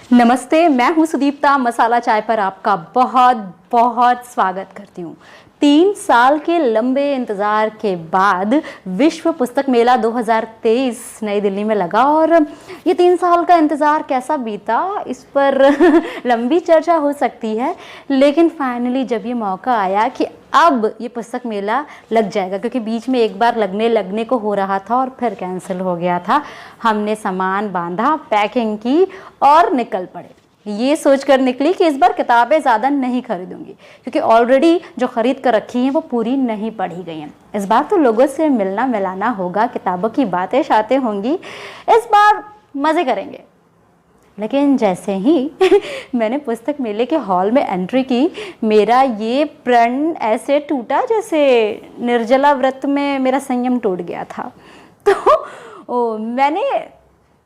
नमस्ते, मैं हूं सुदीप्ता। मसाला चाय पर आपका बहुत बहुत स्वागत करती हूं। 3 साल के लंबे इंतज़ार के बाद विश्व पुस्तक मेला 2023 नई दिल्ली में लगा और ये 3 साल का इंतज़ार कैसा बीता इस पर लंबी चर्चा हो सकती है, लेकिन फाइनली जब ये मौका आया कि अब ये पुस्तक मेला लग जाएगा, क्योंकि बीच में एक बार लगने को हो रहा था और फिर कैंसिल हो गया था। हमने सामान बांधा, पैकिंग की और निकल पड़े। ये सोचकर निकली कि इस बार किताबें ज़्यादा नहीं खरीदूंगी, क्योंकि ऑलरेडी जो ख़रीद कर रखी हैं वो पूरी नहीं पढ़ी गई हैं। इस बार तो लोगों से मिलना मिलाना होगा, किताबों की बातें शातें होंगी, इस बार मज़े करेंगे। लेकिन जैसे ही मैंने पुस्तक मेले के हॉल में एंट्री की, मेरा ये प्रण ऐसे टूटा जैसे निर्जला व्रत में मेरा संयम टूट गया था। तो मैंने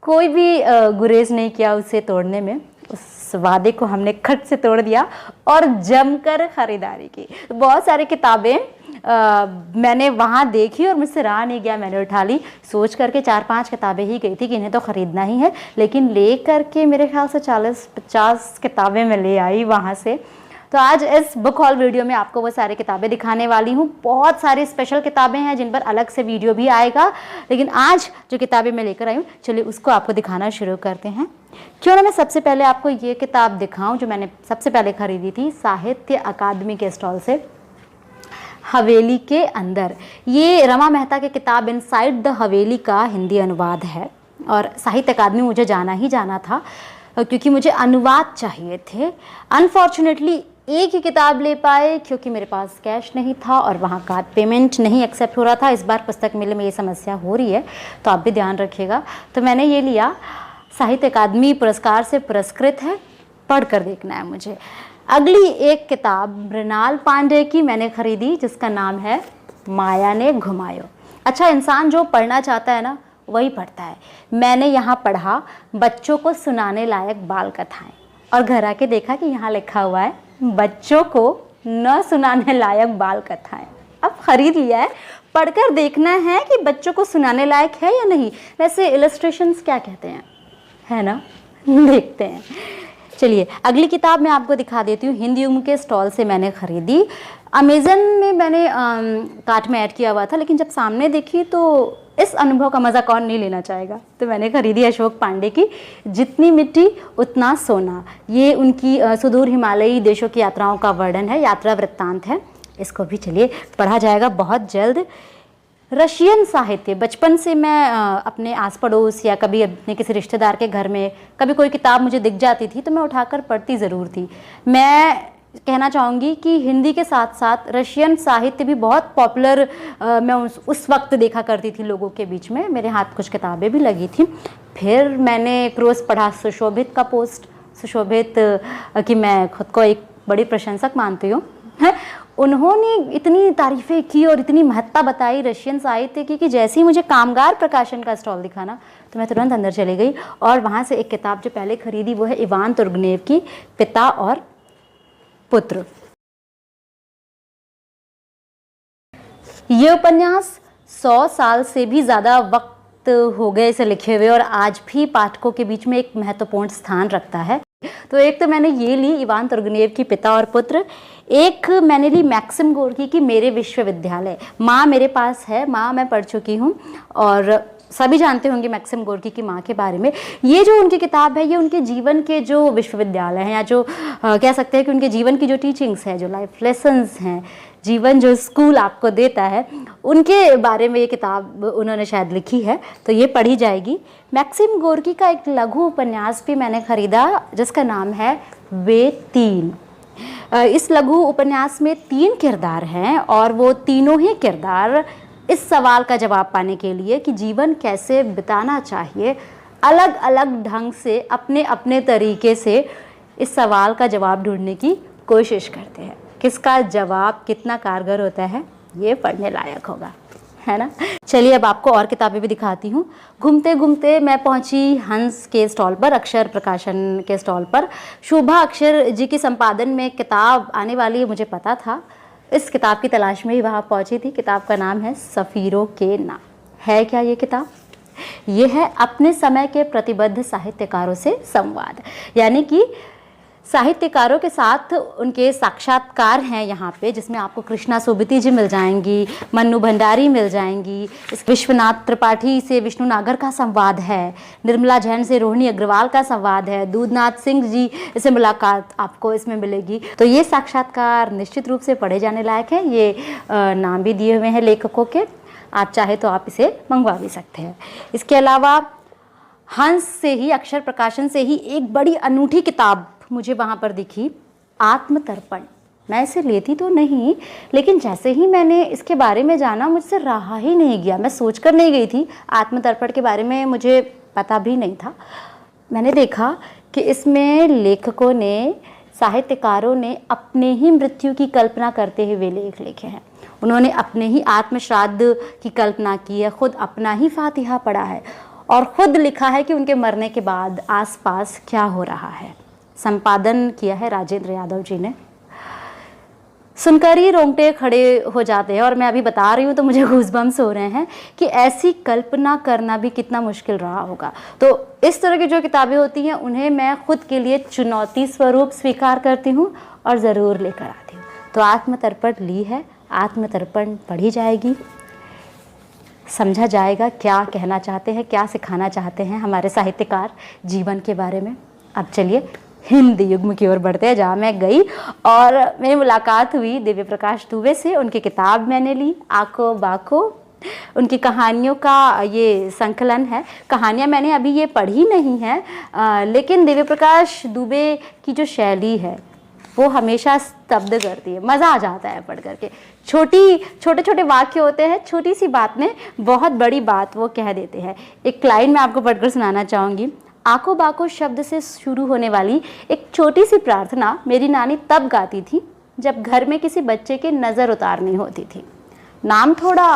कोई भी गुरेज नहीं किया उसे तोड़ने में। उस वादे को हमने खट से तोड़ दिया और जमकर ख़रीदारी की। बहुत सारी किताबें मैंने वहाँ देखी और मुझसे रहा नहीं गया, मैंने उठा ली। सोच करके 4-5 किताबें ही गई थी कि इन्हें तो ख़रीदना ही है, लेकिन ले करके मेरे ख्याल से 40-50 किताबें मैं ले आई वहाँ से। तो आज इस बुक हॉल वीडियो में आपको वो सारी किताबें दिखाने वाली हूँ। बहुत सारी स्पेशल किताबें हैं जिन पर अलग से वीडियो भी आएगा, लेकिन आज जो किताबें मैं लेकर आई हूँ, चलिए उसको आपको दिखाना शुरू करते हैं। क्यों ना मैं सबसे पहले आपको ये किताब दिखाऊं जो मैंने सबसे पहले खरीदी थी साहित्य अकादमी के स्टॉल से, हवेली के अंदर। ये रमा मेहता की किताब इनसाइड द हवेली का हिंदी अनुवाद है और साहित्य अकादमी मुझे जाना ही जाना था क्योंकि मुझे अनुवाद चाहिए थे। अनफॉर्चुनेटली एक ही किताब ले पाए क्योंकि मेरे पास कैश नहीं था और वहाँ कार्ड पेमेंट नहीं एक्सेप्ट हो रहा था। इस बार पुस्तक मेले में ये समस्या हो रही है, तो आप भी ध्यान रखिएगा। तो मैंने ये लिया, साहित्य अकादमी पुरस्कार से पुरस्कृत है, पढ़ कर देखना है मुझे। अगली एक किताब मृणाल पांडे की मैंने खरीदी जिसका नाम है माया ने घुमायो। अच्छा, इंसान जो पढ़ना चाहता है ना वही पढ़ता है। मैंने यहाँ पढ़ा बच्चों को सुनाने लायक बाल कथाएं और घर आके देखा कि यहाँ लिखा हुआ है बच्चों को न सुनाने लायक बाल कथाएं। अब खरीद लिया है, पढ़कर देखना है कि बच्चों को सुनाने लायक है या नहीं। वैसे इलस्ट्रेशंस क्या कहते हैं, है ना, देखते हैं। चलिए अगली किताब मैं आपको दिखा देती हूँ। हिंदी उम्र के स्टॉल से मैंने खरीदी। अमेज़न में मैंने कार्ट में ऐड किया हुआ था, लेकिन जब सामने देखी तो इस अनुभव का मज़ा कौन नहीं लेना चाहेगा। तो मैंने खरीदी अशोक पांडे की जितनी मिट्टी उतना सोना। ये उनकी सुदूर हिमालयी देशों की यात्राओं का वर्णन है, यात्रा वृत्तांत है। इसको भी चलिए पढ़ा जाएगा बहुत जल्द। रशियन साहित्य, बचपन से मैं अपने आस पड़ोस या कभी अपने किसी रिश्तेदार के घर में कभी कोई किताब मुझे दिख जाती थी तो मैं उठाकर पढ़ती ज़रूर थी। मैं कहना चाहूँगी कि हिंदी के साथ साथ रशियन साहित्य भी बहुत पॉपुलर मैं उस वक्त देखा करती थी लोगों के बीच में। मेरे हाथ कुछ किताबें भी लगी थी। फिर मैंने एक रोज़ पढ़ा सुशोभित का पोस्ट। सुशोभित कि मैं खुद को एक बड़ी प्रशंसक मानती हूँ, उन्होंने इतनी तारीफ़ें की और इतनी महत्ता बताई रशियन साहित्य की कि जैसे ही मुझे कामगार प्रकाशन का स्टॉल दिखा ना तो मैं तुरंत अंदर चली गई और वहाँ से एक किताब जो पहले खरीदी वो है इवान तुर्गनेव की पिता और पुत्र। ये उपन्यास 100 साल से भी ज़्यादा वक्त हो गए इसे लिखे हुए और आज भी पाठकों के बीच में एक महत्वपूर्ण स्थान रखता है। तो एक तो मैंने ये ली इवान तुर्गनेव की पिता और पुत्र, एक मैंने ली मैक्सिम गोर्की की मेरे विश्वविद्यालय। माँ मेरे पास है, माँ मैं पढ़ चुकी हूँ और सभी जानते होंगे मैक्सिम गोर्की की माँ के बारे में। ये जो उनकी किताब है ये उनके जीवन के जो विश्वविद्यालय हैं या जो कह सकते हैं कि उनके जीवन की जो टीचिंग्स हैं, जो लाइफ लेसन्स हैं, जीवन जो स्कूल आपको देता है, उनके बारे में ये किताब उन्होंने शायद लिखी है, तो ये पढ़ी जाएगी। मैक्सिम गोर्की का एक लघु उपन्यास भी मैंने खरीदा जिसका नाम है वे 3। इस लघु उपन्यास में 3 किरदार हैं और वो तीनों ही किरदार इस सवाल का जवाब पाने के लिए कि जीवन कैसे बिताना चाहिए, अलग अलग ढंग से अपने अपने तरीके से इस सवाल का जवाब ढूंढने की कोशिश करते हैं। किसका जवाब कितना कारगर होता है ये पढ़ने लायक होगा, है ना। चलिए अब आपको और किताबें भी दिखाती हूँ। घूमते घूमते मैं पहुँची हंस के स्टॉल पर, अक्षर प्रकाशन के स्टॉल पर। शोभा अक्षर जी की संपादन में किताब आने वाली है मुझे पता था। इस किताब की तलाश में ही वहाँ पहुँची थी। किताब का नाम है सफ़ीरों के नाम। है क्या ये किताब? ये है अपने समय के प्रतिबद्ध साहित्यकारों से संवाद, यानी कि साहित्यकारों के साथ उनके साक्षात्कार हैं यहाँ पे, जिसमें आपको कृष्णा सोबती जी मिल जाएंगी, मन्नू भंडारी मिल जाएंगी, इस विश्वनाथ त्रिपाठी से विष्णु नागर का संवाद है, निर्मला जैन से रोहिणी अग्रवाल का संवाद है, दूधनाथ सिंह जी से मुलाकात आपको इसमें मिलेगी। तो ये साक्षात्कार निश्चित रूप से पढ़े जाने लायक है। ये नाम भी दिए हुए हैं लेखकों के, आप चाहे तो आप इसे मंगवा भी सकते हैं। इसके अलावा हंस से ही, अक्षर प्रकाशन से ही एक बड़ी अनूठी किताब मुझे वहाँ पर दिखी, आत्मतर्पण। मैं इसे लेती तो नहीं, लेकिन जैसे ही मैंने इसके बारे में जाना मुझसे रहा ही नहीं गया। मैं सोच कर नहीं गई थी, आत्मतर्पण के बारे में मुझे पता भी नहीं था। मैंने देखा कि इसमें लेखकों ने, साहित्यकारों ने अपने ही मृत्यु की कल्पना करते हुए लेख लिखे हैं। उन्होंने अपने ही आत्मश्राद्ध की कल्पना की है, खुद अपना ही फातिहा पढ़ा है और खुद लिखा है कि उनके मरने के बाद आसपास क्या हो रहा है। संपादन किया है राजेंद्र यादव जी ने। सुनकर ही रोंगटे खड़े हो जाते हैं, और मैं अभी बता रही हूँ तो मुझे गूज़बम्स हो रहे हैं कि ऐसी कल्पना करना भी कितना मुश्किल रहा होगा। तो इस तरह की जो किताबें होती हैं उन्हें मैं खुद के लिए चुनौती स्वरूप स्वीकार करती हूँ और ज़रूर लेकर आती हूँ। तो आत्मतर्पण ली है, आत्मतर्पण पढ़ी जाएगी, समझा जाएगा क्या कहना चाहते हैं, क्या सिखाना चाहते हैं हमारे साहित्यकार जीवन के बारे में। अब चलिए हिंदी युग्म की ओर बढ़ते हैं, जहाँ मैं गई और मेरी मुलाकात हुई दिव्य प्रकाश दुबे से। उनकी किताब मैंने ली, आको बाको। उनकी कहानियों का ये संकलन है। कहानियाँ मैंने अभी ये पढ़ी नहीं है, लेकिन दिव्य प्रकाश दुबे की जो शैली है वो हमेशा स्तब्ध करती है, मज़ा आ जाता है पढ़ करके। छोटे छोटे वाक्य होते हैं, छोटी सी बात में बहुत बड़ी बात वो कह देते हैं। एक लाइन मैं आपको पढ़कर सुनाना चाहूँगी। आको बाको शब्द से शुरू होने वाली एक छोटी सी प्रार्थना मेरी नानी तब गाती थी जब घर में किसी बच्चे की नज़र उतारनी होती थी। नाम थोड़ा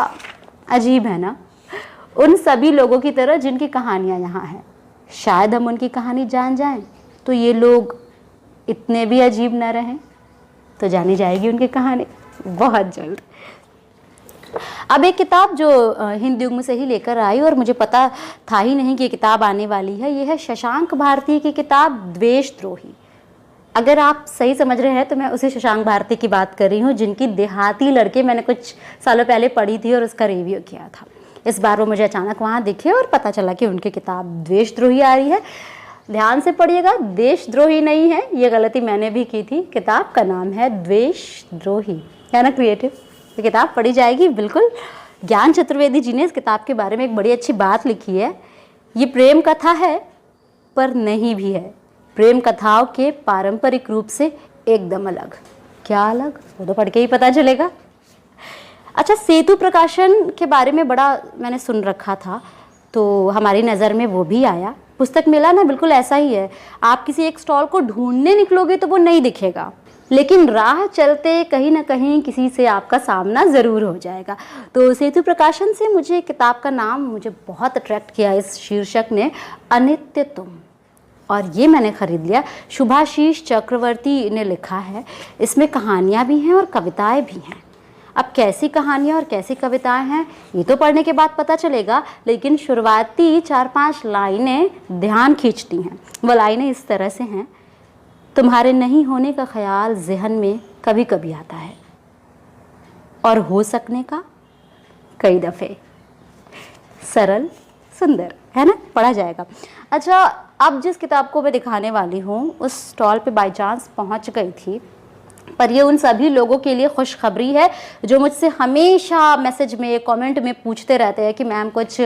अजीब है ना, उन सभी लोगों की तरह जिनकी कहानियाँ यहाँ हैं। शायद हम उनकी कहानी जान जाएं तो ये लोग इतने भी अजीब न रहें। तो जानी जाएगी उनकी कहानी बहुत जल्द। अब एक किताब जो हिंदी युग्म से ही लेकर आई और मुझे पता था ही नहीं कि ये किताब आने वाली है, ये है शशांक भारती की किताब द्वेषद्रोही। अगर आप सही समझ रहे हैं तो मैं उसी शशांक भारती की बात कर रही हूँ जिनकी देहाती लड़के मैंने कुछ सालों पहले पढ़ी थी और उसका रिव्यू किया था। इस बार वो मुझे अचानक वहाँ दिखे और पता चला कि उनकी किताब द्वेषद्रोही आ रही है। ध्यान से पढ़िएगा, देशद्रोही नहीं है, ये गलती मैंने भी की थी। किताब का नाम है द्वेषद्रोही, है ना क्रिएटिव। ये किताब पढ़ी जाएगी बिल्कुल। ज्ञान चतुर्वेदी जी ने इस किताब के बारे में एक बड़ी अच्छी बात लिखी है। ये प्रेम कथा है पर नहीं भी है, प्रेम कथाओं के पारंपरिक रूप से एकदम अलग। क्या अलग, वो तो पढ़ के ही पता चलेगा। अच्छा, सेतु प्रकाशन के बारे में बड़ा मैंने सुन रखा था, तो हमारी नज़र में वो भी आया। पुस्तक मेला ना बिल्कुल ऐसा ही है, आप किसी एक स्टॉल को ढूंढने निकलोगे तो वो नहीं दिखेगा, लेकिन राह चलते कहीं ना कहीं किसी से आपका सामना ज़रूर हो जाएगा। तो सेतु प्रकाशन से मुझे किताब का नाम मुझे बहुत अट्रैक्ट किया, इस शीर्षक ने, अनित्य तुम, और ये मैंने ख़रीद लिया। शुभाशीष चक्रवर्ती ने लिखा है, इसमें कहानियाँ भी हैं और कविताएँ भी हैं। अब कैसी कहानियाँ और कैसी कविताएं हैं ये तो पढ़ने के बाद पता चलेगा, लेकिन शुरुआती 4-5 लाइनें ध्यान खींचती हैं। वो लाइनें इस तरह से हैं, तुम्हारे नहीं होने का ख्याल ज़हन में कभी कभी आता है और हो सकने का कई दफ़े। सरल सुंदर है ना, पढ़ा जाएगा। अच्छा, अब जिस किताब को मैं दिखाने वाली हूँ उस स्टॉल पे बाय चांस पहुँच गई थी, पर ये उन सभी लोगों के लिए खुशखबरी है जो मुझसे हमेशा मैसेज में, कमेंट में पूछते रहते हैं कि मैम कुछ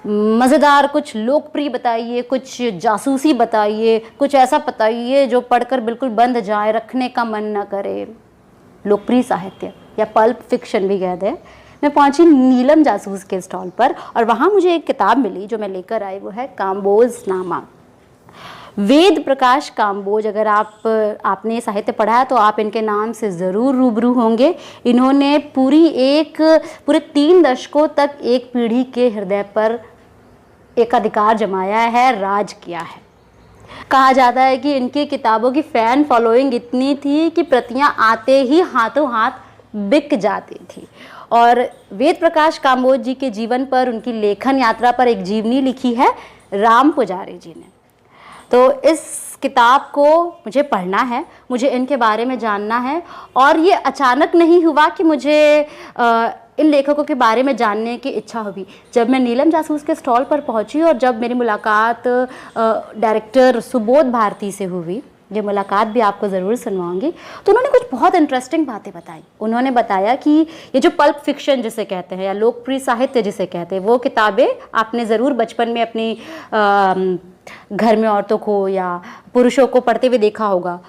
मज़ेदार, कुछ लोकप्रिय बताइए, कुछ जासूसी बताइए, कुछ ऐसा बताइए जो पढ़कर बिल्कुल बंद जाए, रखने का मन ना करे। लोकप्रिय साहित्य या पल्प फिक्शन भी कहते हैं। मैं पहुंची नीलम जासूस के स्टॉल पर और वहाँ मुझे एक किताब मिली जो मैं लेकर आई, वो है काम्बोज नामा। वेद प्रकाश काम्बोज, अगर आपने साहित्य पढ़ा है तो आप इनके नाम से ज़रूर रूबरू होंगे। इन्होंने पूरे 3 दशकों तक एक पीढ़ी के हृदय पर एक अधिकार जमाया है, राज किया है। कहा जाता है कि इनकी किताबों की फ़ैन फॉलोइंग इतनी थी कि प्रतियां आते ही हाथों हाथ बिक जाती थी और वेद प्रकाश काम्बोज जी के जीवन पर, उनकी लेखन यात्रा पर एक जीवनी लिखी है राम पुजारी जी ने। तो इस किताब को मुझे पढ़ना है, मुझे इनके बारे में जानना है, और ये अचानक नहीं हुआ कि मुझे इन लेखकों के बारे में जानने की इच्छा हुई। जब मैं नीलम जासूस के स्टॉल पर पहुंची और जब मेरी मुलाकात डायरेक्टर सुबोध भारती से हुई, ये मुलाकात भी आपको ज़रूर सुनवाऊंगी, तो उन्होंने कुछ बहुत इंटरेस्टिंग बातें बताई। उन्होंने बताया कि ये जो पल्प फिक्शन जिसे कहते हैं या लोकप्रिय साहित्य जिसे कहते हैं, वो किताबें आपने ज़रूर बचपन में अपनी घर में औरतों को या पुरुषों को पढ़ते हुए देखा होगा,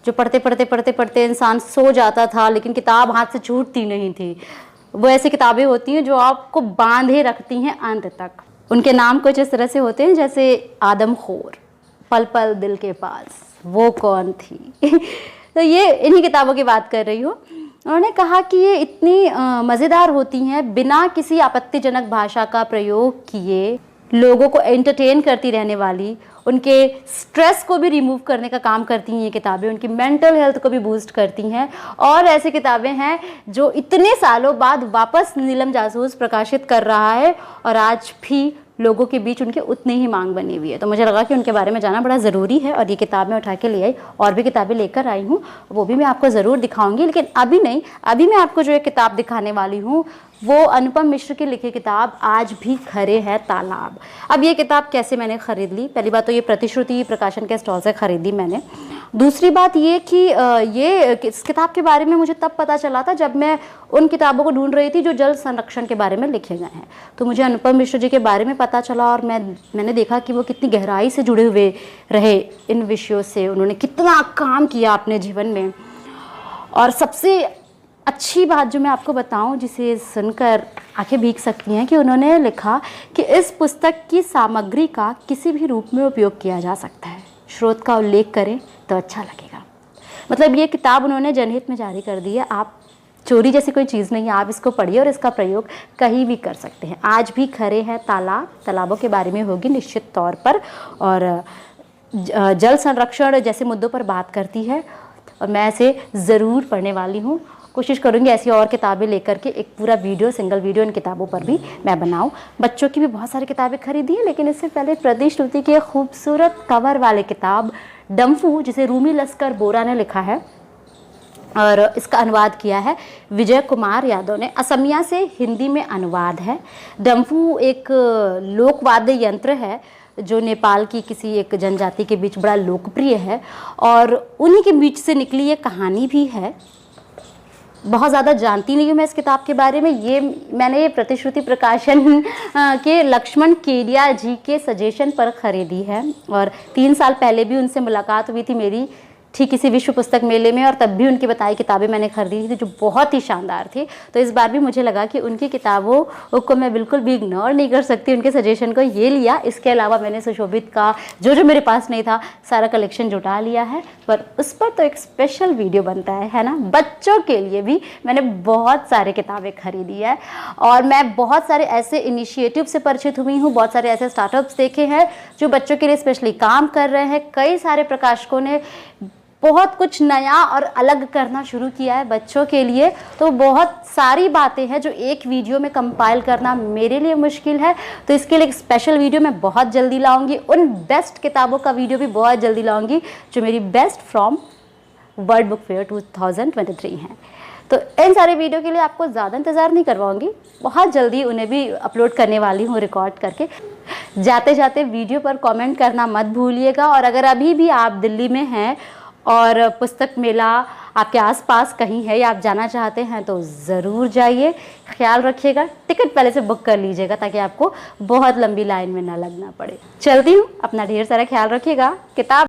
जो पढ़ते पढ़ते पढ़ते पढ़ते इंसान सो जाता था लेकिन किताब हाथ से छूटती नहीं थी। वो ऐसी किताबें होती हैं जो आपको बांधे रखती हैं अंत तक। उनके नाम कुछ इस तरह से होते हैं जैसे आदमखोर, पल पल दिल के पास, वो कौन थी तो ये इन्हीं किताबों की बात कर रही हूँ। उन्होंने कहा कि ये इतनी मज़ेदार होती हैं, बिना किसी आपत्तिजनक भाषा का प्रयोग किए लोगों को एंटरटेन करती रहने वाली, उनके स्ट्रेस को भी रिमूव करने का काम करती हैं ये किताबें, उनकी मेंटल हेल्थ को भी बूस्ट करती हैं। और ऐसी किताबें हैं जो इतने सालों बाद वापस नीलम जासूस प्रकाशित कर रहा है और आज भी लोगों के बीच उनके उतनी ही मांग बनी हुई है। तो मुझे लगा कि उनके बारे में जानना बड़ा ज़रूरी है और ये किताब मैं उठा के ले आई। और भी किताबें लेकर आई हूँ, वो भी मैं आपको ज़रूर दिखाऊंगी, लेकिन अभी नहीं। अभी मैं आपको जो एक किताब दिखाने वाली हूँ वो अनुपम मिश्र की लिखी किताब आज भी खरे है तालाब। अब ये किताब कैसे मैंने ख़रीद ली? पहली बात तो ये प्रतिश्रुति प्रकाशन के स्टॉल से ख़रीदी मैंने। दूसरी बात ये कि ये इस किताब के बारे में मुझे तब पता चला था जब मैं उन किताबों को ढूंढ रही थी जो जल संरक्षण के बारे में लिखे गए हैं। तो मुझे अनुपम मिश्र जी के बारे में पता चला और मैंने देखा कि वो कितनी गहराई से जुड़े हुए रहे इन विषयों से, उन्होंने कितना काम किया अपने जीवन में। और सबसे अच्छी बात जो मैं आपको बताऊं, जिसे सुनकर आंखें भीग सकती हैं, कि उन्होंने लिखा कि इस पुस्तक की सामग्री का किसी भी रूप में उपयोग किया जा सकता है, स्रोत का उल्लेख करें तो अच्छा लगेगा। मतलब ये किताब उन्होंने जनहित में जारी कर दी है। आप चोरी जैसी कोई चीज़ नहीं है, आप इसको पढ़िए और इसका प्रयोग कहीं भी कर सकते हैं। आज भी खरे हैं तालाबों के बारे में होगी निश्चित तौर पर, और जल संरक्षण जैसे मुद्दों पर बात करती है और मैं इसे ज़रूर पढ़ने वाली हूँ। कोशिश करूँगी ऐसी और किताबें लेकर के एक पूरा वीडियो, सिंगल वीडियो इन किताबों पर भी मैं बनाऊँ। बच्चों की भी बहुत सारी किताबें खरीदी हैं, लेकिन इससे पहले प्रतिश्रुति की खूबसूरत कवर वाले किताब डम्फू, जिसे रूमी लस्कर बोरा ने लिखा है और इसका अनुवाद किया है विजय कुमार यादव ने। असमिया से हिंदी में अनुवाद है। डम्फू एक लोकवाद्य यंत्र है जो नेपाल की किसी एक जनजाति के बीच बड़ा लोकप्रिय है और उन्हीं के बीच से निकली ये कहानी भी है। बहुत ज़्यादा जानती नहीं हूँ मैं इस किताब के बारे में। मैंने ये प्रतिश्रुति प्रकाशन के लक्ष्मण केडिया जी के सजेशन पर ख़रीदी है और 3 साल पहले भी उनसे मुलाकात हुई थी मेरी, ठीक किसी विश्व पुस्तक मेले में, और तब भी उनकी बताई किताबें मैंने खरीदी थी जो बहुत ही शानदार थी। तो इस बार भी मुझे लगा कि उनकी किताबों को मैं बिल्कुल भी इग्नोर नहीं कर सकती, उनके सजेशन को ये लिया। इसके अलावा मैंने सुशोभित का जो मेरे पास नहीं था सारा कलेक्शन जुटा लिया है, पर उस पर तो एक स्पेशल वीडियो बनता है ना। बच्चों के लिए भी मैंने बहुत सारे किताबें खरीदी है और मैं बहुत सारे ऐसे इनिशिएटिव से परिचित हुई हूँ, बहुत सारे ऐसे स्टार्टअप्स देखे हैं जो बच्चों के लिए स्पेशली काम कर रहे हैं। कई सारे प्रकाशकों ने बहुत कुछ नया और अलग करना शुरू किया है बच्चों के लिए। तो बहुत सारी बातें हैं जो एक वीडियो में कंपाइल करना मेरे लिए मुश्किल है, तो इसके लिए एक स्पेशल वीडियो मैं बहुत जल्दी लाऊंगी। उन बेस्ट किताबों का वीडियो भी बहुत जल्दी लाऊंगी जो मेरी best from world book fair 2023 हैं। तो इन सारे वीडियो के लिए आपको ज़्यादा इंतज़ार नहीं करवाऊंगी, बहुत जल्दी उन्हें भी अपलोड करने वाली हूँ रिकॉर्ड करके। जाते जाते वीडियो पर कमेंट करना मत भूलिएगा, और अगर अभी भी आप दिल्ली में हैं और पुस्तक मेला आपके आसपास कहीं है या आप जाना चाहते हैं तो ज़रूर जाइए। ख्याल रखिएगा, टिकट पहले से बुक कर लीजिएगा ताकि आपको बहुत लंबी लाइन में ना लगना पड़े। चलती हूँ, अपना ढेर सारा ख्याल रखिएगा। किताब